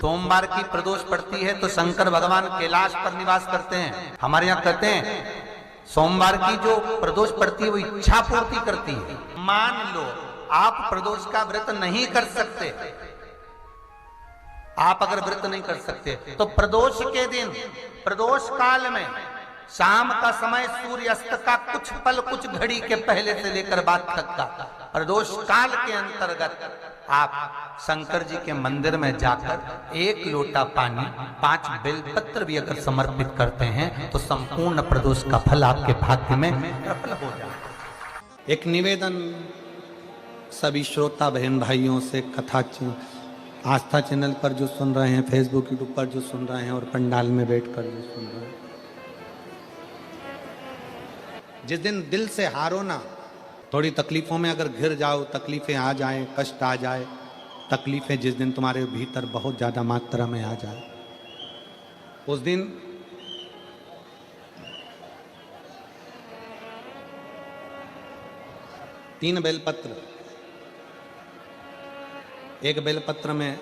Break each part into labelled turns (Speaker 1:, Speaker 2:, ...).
Speaker 1: सोमवार की प्रदोष पड़ती है तो शंकर भगवान कैलाश पर निवास करते हैं। हमारे यहाँ कहते हैं सोमवार की जो प्रदोष पड़ती है वो इच्छा पूर्ति करती है। मान लो आप प्रदोष का व्रत नहीं कर सकते, आप अगर व्रत नहीं कर सकते तो प्रदोष के दिन, प्रदोष काल में शाम का समय सूर्यास्त का कुछ पल, कुछ घड़ी के पहले से लेकर बाद तक का प्रदोष काल के अंतर्गत आप शंकर जी के मंदिर में जाकर 1 लोटा पानी, 5 बेलपत्र भी अगर समर्पित करते हैं तो संपूर्ण प्रदोष का फल आपके भाग्य में प्रबल हो जाए। एक निवेदन सभी श्रोता बहन भाइयों से, कथा आस्था चैनल पर जो सुन रहे हैं, फेसबुक यूट्यूब पर जो सुन रहे हैं और पंडाल में बैठकर जो सुन रहे हैं, जिस दिन दिल से हारो ना, थोड़ी तकलीफों में अगर घिर जाओ, तकलीफें आ जाए, कष्ट आ जाए, तकलीफें जिस दिन तुम्हारे भीतर बहुत ज्यादा मात्रा में आ जाए, उस दिन तीन बेलपत्र, एक बेलपत्र में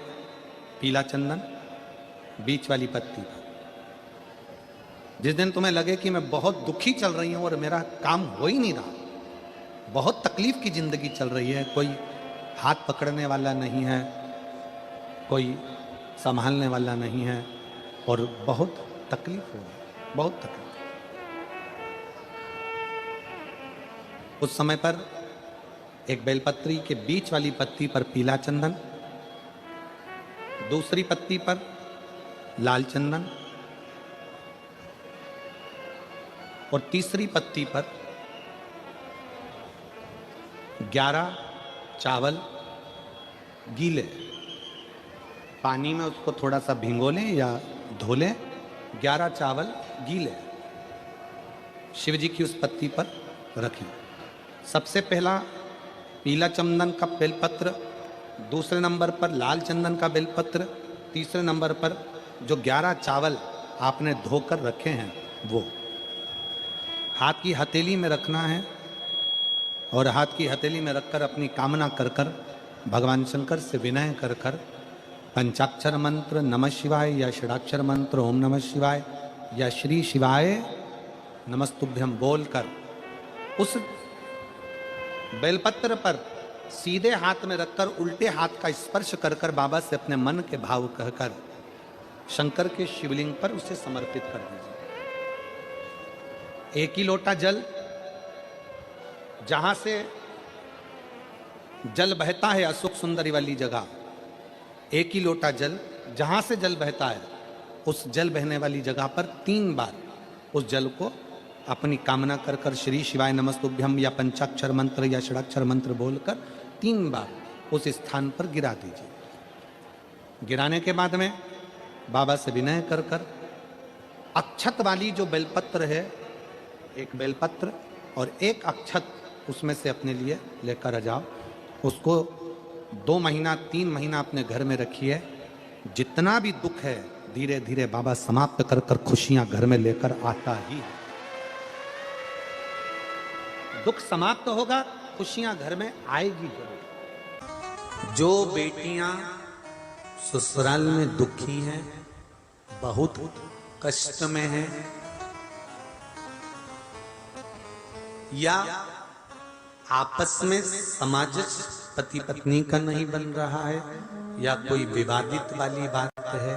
Speaker 1: पीला चंदन, बीच वाली पत्ती। जिस दिन तुम्हें लगे कि मैं बहुत दुखी चल रही हूं और मेरा काम हो ही नहीं रहा, बहुत तकलीफ की जिंदगी चल रही है, कोई हाथ पकड़ने वाला नहीं है, कोई संभालने वाला नहीं है और बहुत तकलीफ हो रही, बहुत तकलीफ। उस समय पर एक बेलपत्री के बीच वाली पत्ती पर पीला चंदन, दूसरी पत्ती पर लाल चंदन और तीसरी पत्ती पर 11 चावल गीले, पानी में उसको थोड़ा सा भिगो लें या धो लें, 11 चावल गीले शिव जी की उस पत्ती पर रखें। सबसे पहला पीला चंदन का बेलपत्र, दूसरे नंबर पर लाल चंदन का बेलपत्र, तीसरे नंबर पर जो 11 चावल आपने धोकर रखे हैं वो हाथ की हथेली में रखना है और हाथ की हथेली में रखकर अपनी कामना कर कर भगवान शंकर से विनय कर कर पंचाक्षर मंत्र नमः शिवाय या षडाक्षर मंत्र ओम नमः शिवाय या श्री शिवाय नमस्तुभ्यम बोलकर उस बेलपत्र पर सीधे हाथ में रखकर उल्टे हाथ का स्पर्श कर कर बाबा से अपने मन के भाव कहकर शंकर के शिवलिंग पर उसे समर्पित कर दीजिए। 1 ही लोटा जल, जहां से जल बहता है अशोक सुंदरी वाली जगह, 1 ही लोटा जल जहां से जल बहता है उस जल बहने वाली जगह पर 3 बार उस जल को अपनी कामना कर कर श्री शिवाय नमस्तुभ्यम या पंचाक्षर मंत्र या षडाक्षर मंत्र बोलकर 3 बार उस स्थान पर गिरा दीजिए। गिराने के बाद में बाबा से विनय कर कर अक्षत वाली जो बेलपत्र है, एक बेलपत्र और एक अक्षत उसमें से अपने लिए लेकर आ जाओ। उसको 2 महीना 3 महीना अपने घर में रखिए। जितना भी दुख है धीरे धीरे बाबा समाप्त कर कर खुशियां घर में लेकर आता ही है। दुख समाप्त होगा, खुशियां घर में आएगी जरूर। जो बेटियां ससुराल में दुखी हैं, बहुत कष्ट में हैं या आपस में सामंजस्य पति पत्नी का नहीं बन रहा है या कोई विवादित वाली बात है,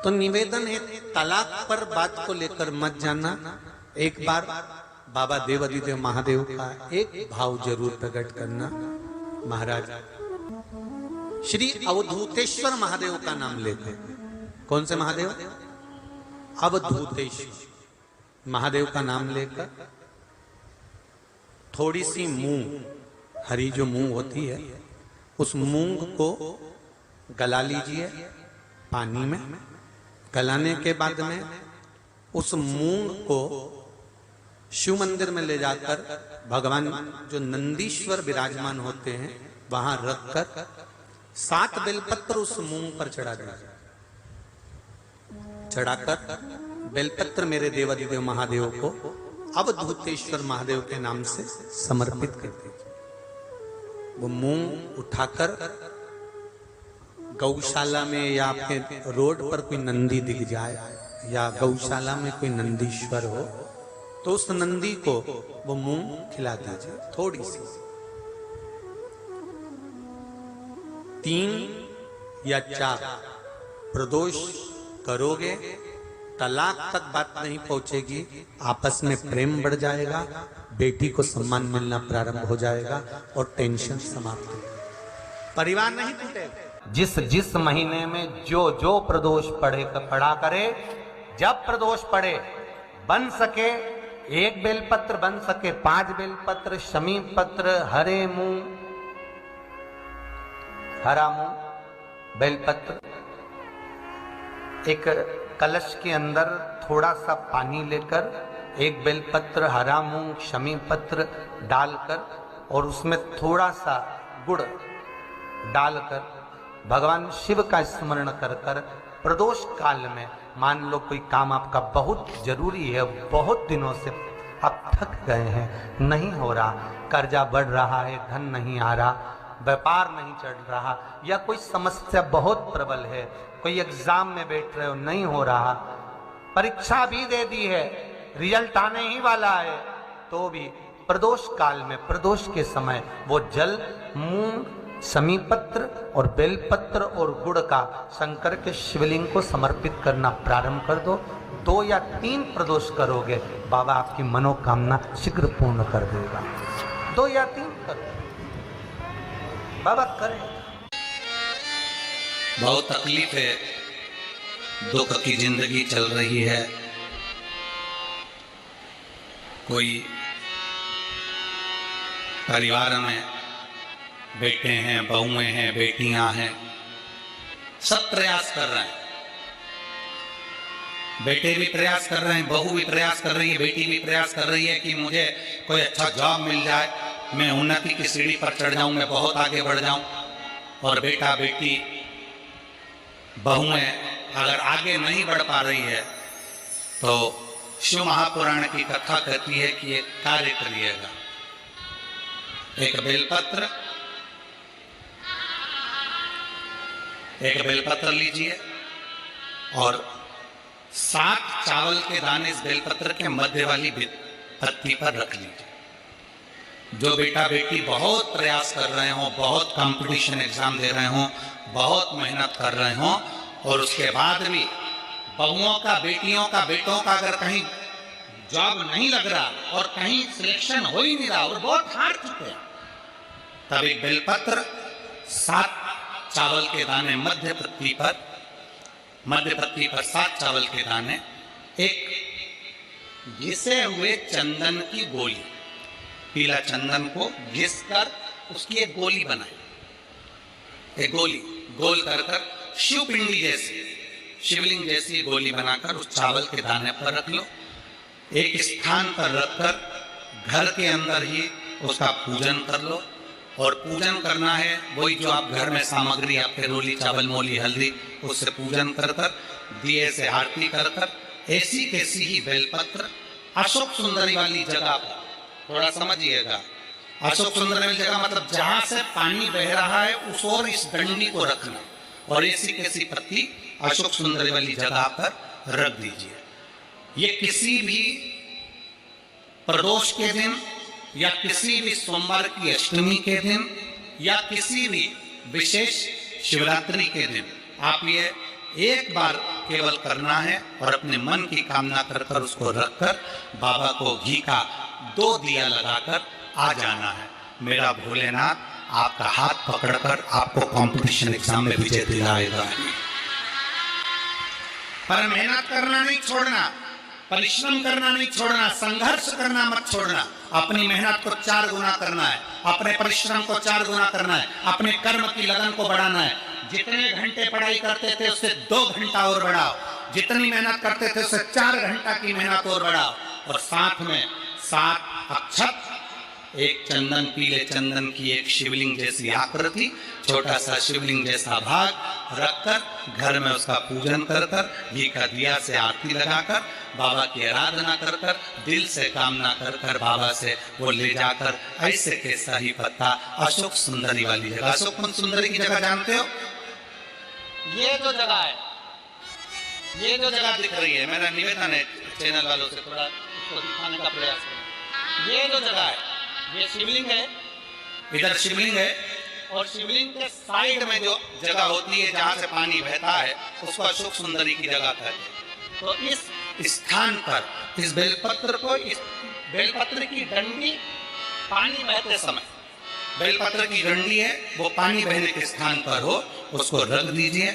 Speaker 1: तो निवेदन है तलाक पर बात को लेकर मत जाना। एक बार बाबा देवाधिदेव महादेव का एक भाव जरूर प्रकट करना। महाराज श्री अवधूतेश्वर महादेव का नाम लेते। कौन से महादेव? अवधूतेश्वर महादेव का नाम लेकर थोड़ी सी मूंग, हरी जो मूंग होती है, उस मूंग को गला लीजिए पानी में। गलाने के बाद में उस मूंग को शिव मंदिर में ले जाकर भगवान जो नंदीश्वर विराजमान होते हैं वहां रखकर 7 बेलपत्र उस मूंग पर चढ़ा दीजिए। चढ़ाकर बेलपत्र मेरे देवाधिदेव महादेव को अवधूतेश्वर महादेव के नाम से समर्पित कर दीजिए। वो मूंग उठाकर गौशाला में या आपके रोड पर कोई नंदी दिख जाए या गौशाला में कोई नंदीश्वर हो तो उस नंदी को वो मूंग खिला दीजिए, थोड़ी सी। 3 या 4 प्रदोष करोगे, तलाक तक बात नहीं पहुंचेगी, आपस में प्रेम बढ़ जाएगा, बेटी को सम्मान मिलना प्रारंभ हो जाएगा और टेंशन समाप्त हो, परिवार नहीं टूटेगा। जिस महीने में जो प्रदोष पढ़ा करे, जब प्रदोष पड़े, बन सके 1 बेलपत्र, बन सके 5 बेलपत्र, शमी पत्र, हरे मुंह, हरा मुंह, बेलपत्र, एक कलश के अंदर थोड़ा सा पानी लेकर 1 बेलपत्र, हरा मूंग, शमी पत्र डालकर और उसमें थोड़ा सा गुड़ डालकर भगवान शिव का स्मरण कर कर प्रदोष काल में, मान लो कोई काम आपका बहुत जरूरी है, बहुत दिनों से आप थक गए हैं, नहीं हो रहा, कर्जा बढ़ रहा है, धन नहीं आ रहा, व्यापार नहीं चढ़ रहा, या कोई समस्या बहुत प्रबल है, कोई एग्जाम में बैठ रहे हो नहीं हो रहा, परीक्षा भी दे दी है, रिजल्ट आने ही वाला है, तो भी प्रदोष काल में, प्रदोष के समय वो जल मूंग, शमी पत्र और बेलपत्र और गुड़ का शंकर के शिवलिंग को समर्पित करना प्रारंभ कर दो। 2 या 3 प्रदोष करोगे, बाबा आपकी मनोकामना शीघ्र पूर्ण कर देगा। 2 या 3 करो, बाबा करें।
Speaker 2: बहुत तकलीफ है, दुख की जिंदगी चल रही है, कोई परिवार में बेटे हैं, बहुएं हैं, बेटियां हैं, सब प्रयास कर रहे हैं, बेटे भी प्रयास कर रहे हैं, बहू भी प्रयास कर रही है, बेटी भी प्रयास कर रही है कि मुझे कोई अच्छा जॉब मिल जाए, मैं उन्नति की सीढ़ी पर चढ़ जाऊं, मैं बहुत आगे बढ़ जाऊं। और बेटा बेटी बहुएं अगर आगे नहीं बढ़ पा रही है तो शिव महापुराण की कथा कहती है कि एक कार्य करिएगा, एक बेलपत्र लीजिए और 7 चावल के दाने इस बेलपत्र के मध्य वाली पत्ती पर रख लीजिए। जो बेटा बेटी बहुत प्रयास कर रहे हो, बहुत कंपटीशन एग्जाम दे रहे हो, बहुत मेहनत कर रहे हो और उसके बाद भी बहुओं का, बेटियों का, बेटों का अगर कहीं जॉब नहीं लग रहा और कहीं सिलेक्शन हो ही नहीं रहा और बहुत हार चुके हैं, तब एक बेलपत्र 7 चावल के दाने मध्य पत्ती पर 7 चावल के दाने, एक घिसे हुए चंदन की गोली, पीला चंदन को घिस कर उसकी एक गोली बनाई, एक गोली गोल कर कर शिवपिंडी जैसी, शिवलिंग जैसी गोली बनाकर उस चावल के दाने पर रख लो। एक स्थान पर रखकर घर के अंदर ही उसका पूजन कर लो। और पूजन करना है वही जो आप घर में सामग्री, आपके रोली, चावल, मोली, हल्दी, उससे पूजन कर कर, दिए से आरती कर कर, ऐसी कैसी ही बेलपत्र अशोक सुंदरी वाली जगह पर, थोड़ा समझिएगा, अशोक सुंदरी वाली जगह मतलब जहां से पानी बह रहा है उस ओर इस डंडी को रखना और ऐसी कैसी पत्ती अशोक सुंदरी वाली जगह पर रख दीजिए। ये किसी भी प्रदोष के दिन या किसी भी सोमवार की अष्टमी के दिन या किसी भी विशेष शिवरात्रि के दिन आप ये एक बार केवल करना है और अपने मन की कामना कर कर उसको रखकर बाबा को घी का 2 दिया लगाकर आ जाना है। मेरा भोलेनाथ आपका हाथ पकड़कर आपको कंपटीशन एग्जाम में विजय दिलाएगा। पर मेहनत करना नहीं छोड़ना, परिश्रम करना नहीं छोड़ना, संघर्ष करना मत छोड़ना। अपनी मेहनत को 4 गुना करना है, अपने परिश्रम को 4 गुना करना है, अपने कर्म की लगन को बढ़ाना है। जितने घंटे पढ़ाई करते थे उससे 2 घंटा और बढ़ाओ, जितनी मेहनत करते थे उससे 4 घंटा की मेहनत और बढ़ाओ। और साथ में 7 अक्षत, एक चंदन, पीले चंदन की एक शिवलिंग जैसी आकृति, छोटा सा शिवलिंग जैसा भाग रखकर घर में उसका पूजन कर कर, घी का दिया से आरती लगाकर, बाबा की आराधना कर कर, दिल से कामना कर कर बाबा से वो ले जाकर ऐसे कैसा ही पत्ता अशोक सुंदरी वाली जगह, अशोक सुंदरी की जगह जानते हो, ये जो जगह है, ये जो जगह दिख रही है, मेरा निवेदन है चैनल वालों से थोड़ा उसको दिखाने का प्रयास करें। ये जो जगह है, ये शिवलिंग है, इधर शिवलिंग है, और शिवलिंग के साइड में जो जगह होती है जहां से पानी बहता है उसको अशोक सुंदरी की जगह कहते हैं। तो इस स्थान पर इस बेलपत्र को, इस बेलपत्र की डंडी पानी बहते समय, बेलपत्र की डंडी है वो पानी बहने के स्थान पर हो, उसको रख दीजिए।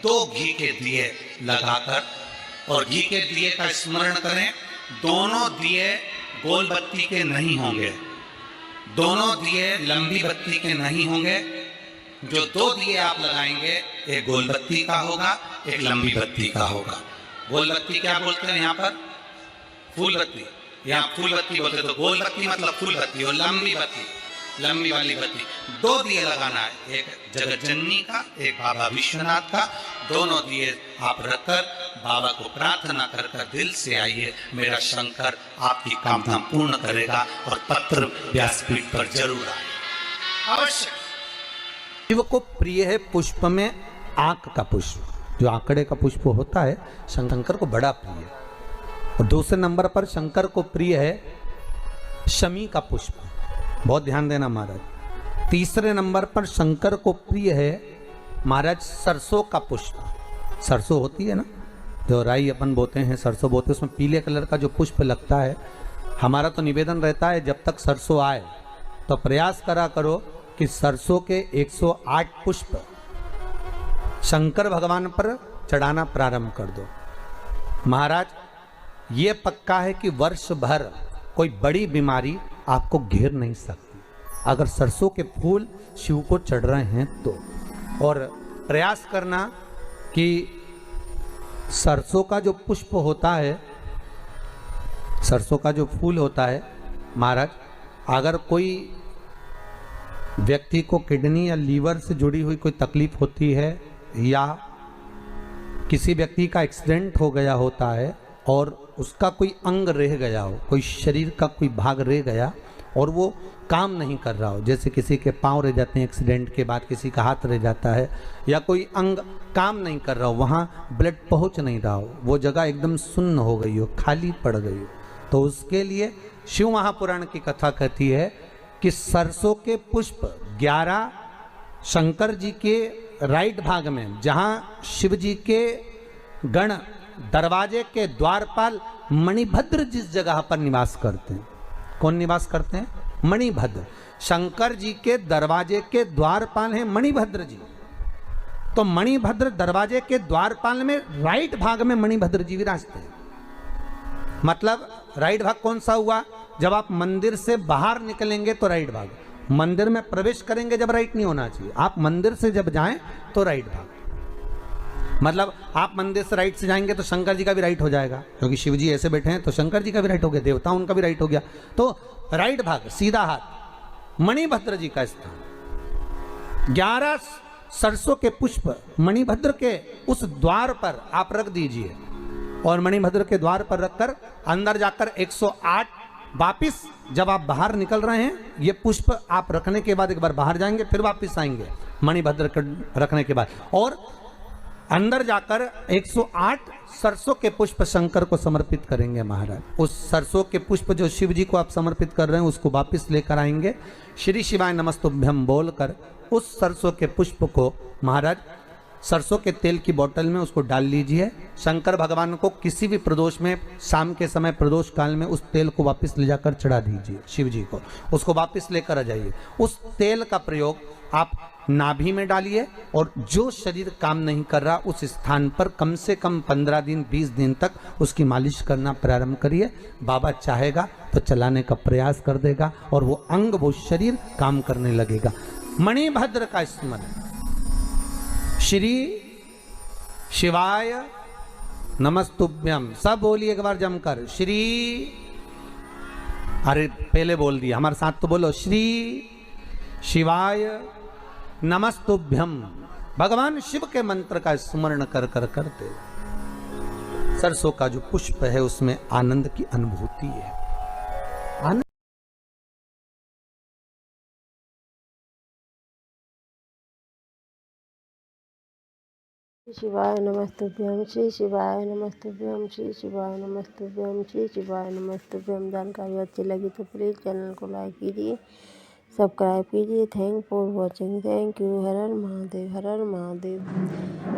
Speaker 2: 2 घी के दिए लगाकर, और घी के दिए का स्मरण करें। दोनों दिए गोल बत्ती के नहीं होंगे, दोनों दिए लंबी बत्ती के नहीं होंगे। जो 2 दिए आप लगाएंगे, एक गोल बत्ती का होगा, एक लंबी बत्ती का होगा। गोल बत्ती क्या बोलते हैं यहाँ पर? फूल बत्ती। यहाँ फूल बत्ती बोलते, तो गोल बत्ती मतलब फूल बत्ती, और लंबी बत्ती, लंबी वाली बत्ती। 2 दिए लगाना है, एक जगत जननी का, एक बाबा विश्वनाथ का। दोनों दिए आप रखकर बाबा को प्रार्थना कर कर दिल से आइए, मेरा शंकर आपकी कामना पूर्ण करेगा, और पत्र व्यासपीठ पर जरूर आए अवश्य।
Speaker 1: शिव को प्रिय है पुष्प में आंक का पुष्प, जो आंकड़े का पुष्प होता है शंकर को बड़ा प्रिय है। और दूसरे नंबर पर शंकर को प्रिय है शमी का पुष्प, बहुत ध्यान देना महाराज। तीसरे नंबर पर शंकर को प्रिय है महाराज सरसों का पुष्प। सरसों होती है ना, जो राई अपन बोते हैं, सरसों बोते हैं, उसमें पीले कलर का जो पुष्प लगता है। हमारा तो निवेदन रहता है जब तक सरसों आए तो प्रयास करा करो कि सरसों के 108 पुष्प शंकर भगवान पर चढ़ाना प्रारंभ कर दो। महाराज ये पक्का है कि वर्ष भर कोई बड़ी बीमारी आपको घेर नहीं सकती अगर सरसों के फूल शिव को चढ़ रहे हैं तो। और प्रयास करना कि सरसों का जो पुष्प होता है, सरसों का जो फूल होता है महाराज, अगर कोई व्यक्ति को किडनी या लीवर से जुड़ी हुई कोई तकलीफ होती है, या किसी व्यक्ति का एक्सीडेंट हो गया होता है और उसका कोई अंग रह गया हो, कोई शरीर का कोई भाग रह गया और वो काम नहीं कर रहा हो, जैसे किसी के पांव रह जाते हैं एक्सीडेंट के बाद, किसी का हाथ रह जाता है, या कोई अंग काम नहीं कर रहा हो, वहाँ ब्लड पहुँच नहीं रहा हो, वो जगह एकदम सुन्न हो गई हो, खाली पड़ गई हो, तो उसके लिए शिव महापुराण की कथा कहती है कि सरसों के पुष्प 11 शंकर जी के राइट भाग में, जहाँ शिव जी के गण दरवाजे के द्वारपाल मणिभद्र जिस जगह पर निवास करते हैं, कौन निवास करते हैं? मणिभद्र। शंकर जी के दरवाजे के द्वारपाल हैं मणिभद्र जी। तो मणिभद्र दरवाजे के द्वारपाल में राइट भाग में मणिभद्र जी विराजते हैं। मतलब राइट भाग कौन सा हुआ? जब आप मंदिर से बाहर निकलेंगे तो राइट भाग, मंदिर में प्रवेश करेंगे जब राइट नहीं होना चाहिए, आप मंदिर से जब जाएं तो राइट भाग। मतलब आप मंदिर से राइट से जाएंगे तो शंकर जी का भी राइट हो जाएगा, क्योंकि शिव जी ऐसे बैठे हैं तो शंकर जी का भी राइट हो गया, देवता उनका भी राइट हो गया, तो राइट भाग सीधा हाथ मणिभद्र जी का स्थान। 11 सरसों के पुष्प मणिभद्र के उस द्वार पर आप रख दीजिए, और मणिभद्र के द्वार पर रखकर अंदर जाकर 108 वापिस जब आप बाहर निकल रहे हैं, ये पुष्प आप रखने के बाद एक बार बाहर जाएंगे, फिर वापिस आएंगे मणिभद्र रखने के बाद, और अंदर जाकर 108 सरसों के पुष्प शंकर को समर्पित करेंगे महाराज। उस सरसों के पुष्प जो शिव जी को आप समर्पित कर रहे हैं उसको वापिस लेकर आएंगे, श्री शिवाय नमस्तुभ्यम बोलकर उस सरसों के पुष्प को महाराज सरसों के तेल की बोतल में उसको डाल लीजिए। शंकर भगवान को किसी भी प्रदोष में, शाम के समय प्रदोष काल में उस तेल को वापस ले जाकर चढ़ा दीजिए शिव जी को, उसको वापस लेकर आ जाइए। उस तेल का प्रयोग आप नाभि में डालिए, और जो शरीर काम नहीं कर रहा उस स्थान पर कम से कम 15 दिन 20 दिन तक उसकी मालिश करना प्रारंभ करिए। बाबा चाहेगा तो चलाने का प्रयास कर देगा और वो अंग, वो शरीर काम करने लगेगा। मणिभद्र का स्मरण, श्री शिवाय नमस्तुभ्यम, सब बोलिए एक बार जमकर, श्री, अरे पहले बोल दिया, हमारे साथ तो बोलो, श्री शिवाय नमस्तुभ्यम। भगवान शिव के मंत्र का स्मरण कर कर करते सरसों का जो पुष्प है उसमें आनंद की अनुभूति है।
Speaker 3: शिवाय नमस्तुभ्यम श्री शिवाय नमस्तुभ्यम श्री शिवाय नमस्तुभ्यम श्री शिवाय नमस्तुभ्यम। जानकारी अच्छी लगी तो प्लीज़ चैनल को लाइक कीजिए, सब्सक्राइब कीजिए। Thank for watching. Thank you. Her her Mahadev, her her Mahadev.